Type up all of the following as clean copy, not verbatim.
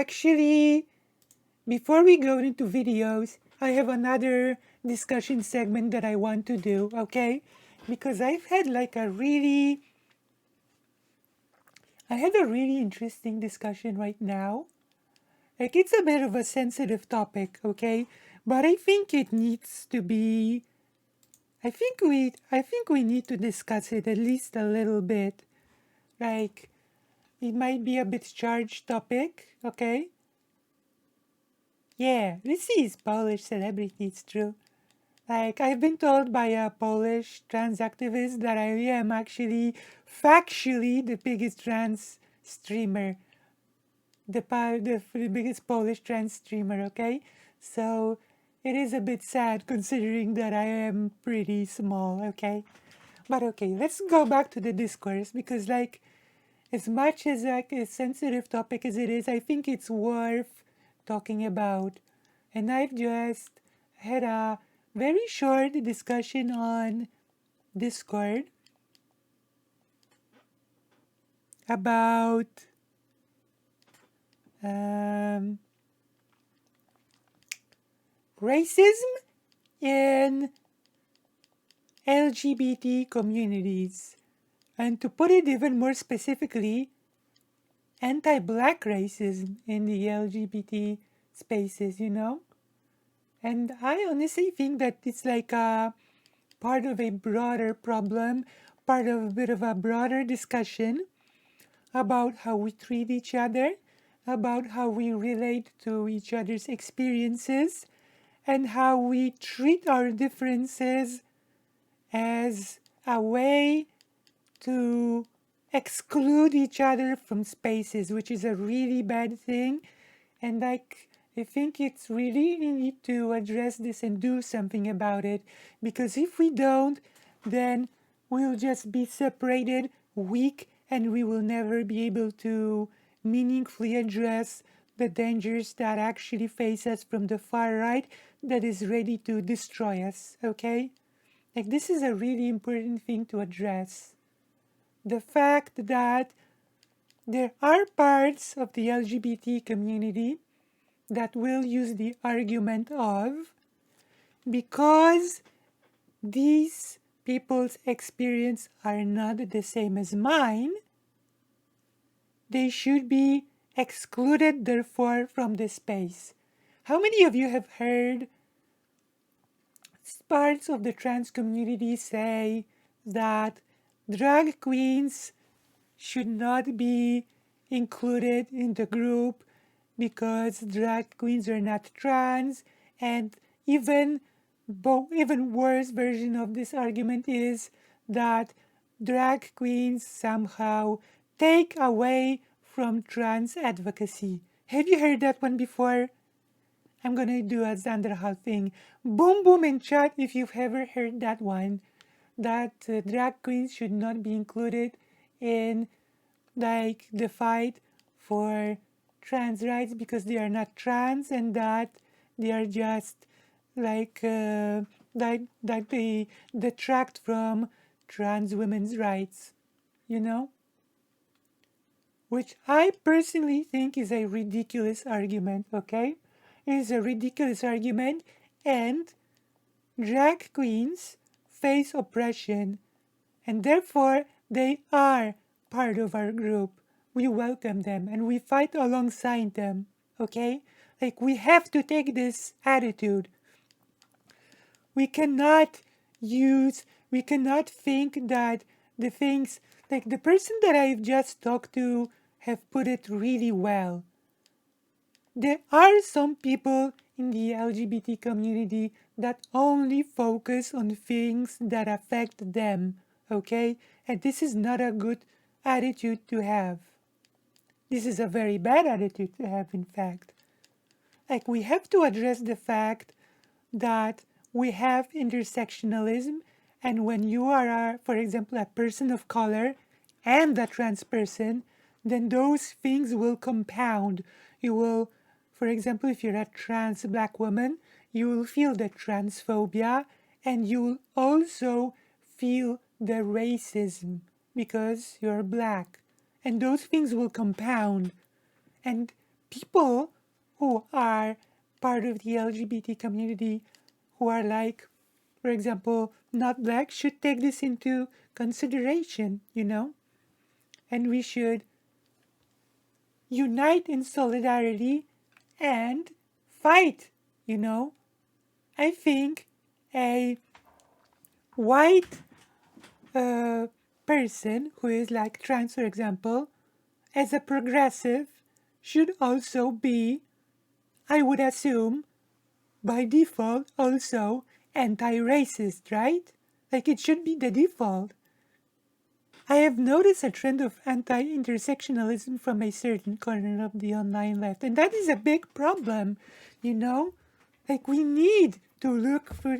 Actually, before we go into videos, I have another discussion segment that I want to do, okay? Because I had a really interesting discussion right now. Like, it's a bit of a sensitive topic, okay? But I think it needs to be, I think we need to discuss it at least a little bit. Like, it might be a bit charged topic, okay? Yeah, this is Polish celebrity, it's true. Like, I've been told by a Polish trans activist that I am actually factually the biggest trans streamer, the biggest Polish trans streamer, okay? So it is a bit sad considering that I am pretty small, okay? But okay, let's go back to the discourse because, like, as much as like a sensitive topic as it is, I think it's worth talking about. And I've just had a very short discussion on Discord about racism in LGBT communities. And to put it even more specifically, anti-black racism in the LGBT spaces, you know? And I honestly think that it's like a part of a broader problem, part of a bit of a broader discussion about how we treat each other, about how we relate to each other's experiences, and how we treat our differences as a way to exclude each other from spaces, which is a really bad thing. And like, I think it's really need to address this and do something about it, because if we don't, then we'll just be separated, weak, and we will never be able to meaningfully address the dangers that actually face us from the far right that is ready to destroy us, okay? Like, this is a really important thing to address. The fact that there are parts of the LGBT community that will use the argument of, because these people's experience are not the same as mine, they should be excluded therefore from the space. How many of you have heard parts of the trans community say that drag queens should not be included in the group because drag queens are not trans? And even worse version of this argument is that drag queens somehow take away from trans advocacy. Have you heard that one before? I'm gonna do a Zanderhal thing. Boom boom in chat if you've ever heard that one. That drag queens should not be included in like the fight for trans rights because they are not trans, and that they are just like that they detract from trans women's rights, you know? Which I personally think is a ridiculous argument, okay? It is a ridiculous argument, and drag queens face oppression, and therefore they are part of our group. We welcome them and we fight alongside them, okay? Like, we have to take this attitude. We cannot think that the things, like the person that I've just talked to have put it really well. There are some people in the LGBT community that only focus on things that affect them, okay? And this is not a good attitude to have. This is a very bad attitude to have, in fact. Like, we have to address the fact that we have intersectionalism, and when you are, for example, a person of color and a trans person, then those things will compound. You will, for example, if you're a trans black woman, you will feel the transphobia, and you will also feel the racism because you're black. And those things will compound. And people who are part of the LGBT community who are like, for example, not black should take this into consideration, and we should unite in solidarity and fight, I think a white person who is like trans, for example, as a progressive, should also be, I would assume, by default, also anti-racist, right? Like it should be the default. I have noticed a trend of anti-intersectionalism from a certain corner of the online left, and that is a big problem, you know? Like we need to look for,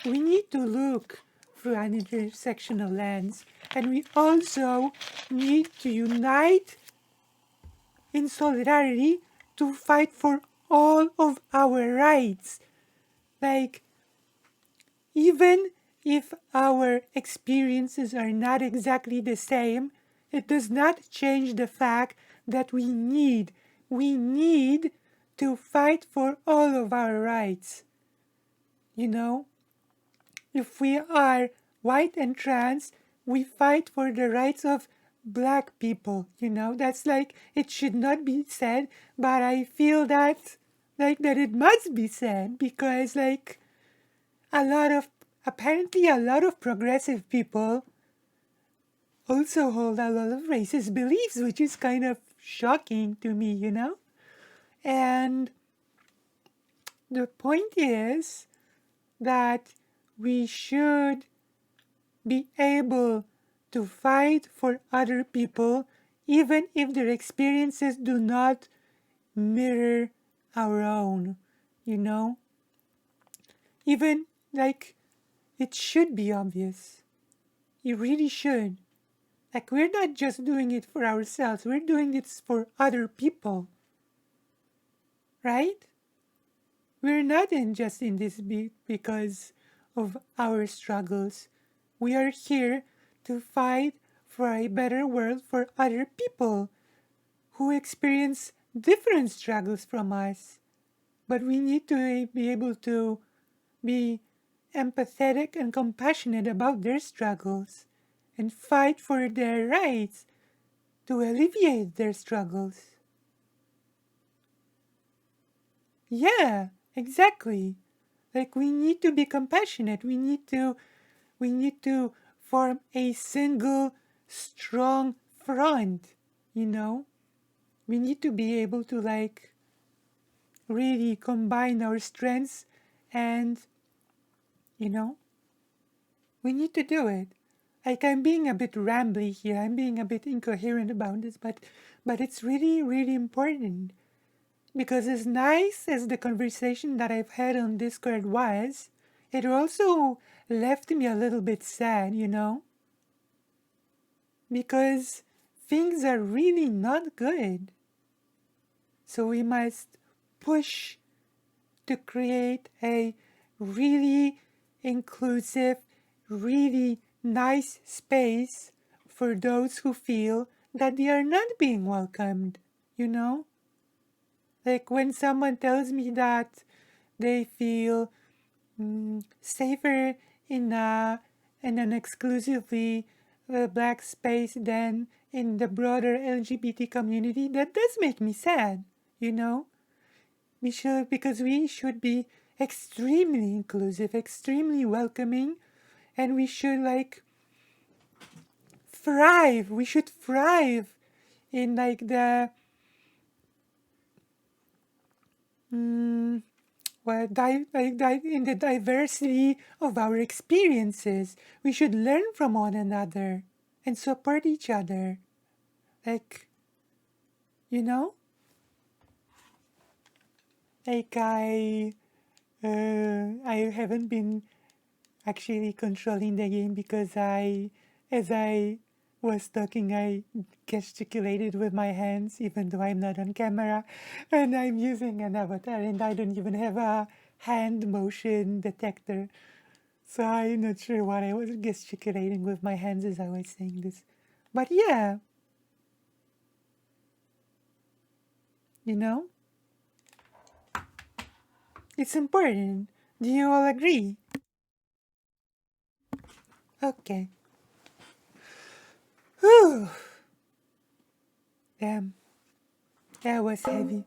we need to look through an intersectional lens, and we also need to unite in solidarity to fight for all of our rights. Like, even if our experiences are not exactly the same, it does not change the fact that we need to fight for all of our rights. If we are white and trans, we fight for the rights of black people. That's like, it should not be said, but I feel that that it must be said, because apparently a lot of progressive people also hold a lot of racist beliefs, which is kind of shocking to me. And the point is that we should be able to fight for other people even if their experiences do not mirror our own, you know? Even it should be obvious. It really should. We're not just doing it for ourselves, we're doing it for other people. Right? We're not just in this because of our struggles. We are here to fight for a better world for other people who experience different struggles from us. But we need to be able to be empathetic and compassionate about their struggles and fight for their rights to alleviate their struggles. Yeah, exactly. We need to be compassionate. We need to form a single strong front, We need to be able to really combine our strengths, and we need to do it. I'm being a bit rambly here. I'm being a bit incoherent about this, but it's really, really important. Because as nice as the conversation that I've had on Discord was, it also left me a little bit sad, Because things are really not good. So we must push to create a really inclusive, really nice space for those who feel that they are not being welcomed, when someone tells me that they feel safer in an exclusively black space than in the broader LGBT community, that does make me sad, because we should be extremely inclusive, extremely welcoming, and we should thrive. We should thrive in the in the diversity of our experiences. We should learn from one another and support each other. Like, you know, like I haven't been actually controlling the game because as I was talking, I gesticulated with my hands, even though I'm not on camera, and I'm using an avatar, and I don't even have a hand motion detector. So I'm not sure what I was gesticulating with my hands as I was saying this. But yeah, you know? It's important. Do you all agree? Okay. Whew. Damn. That was heavy.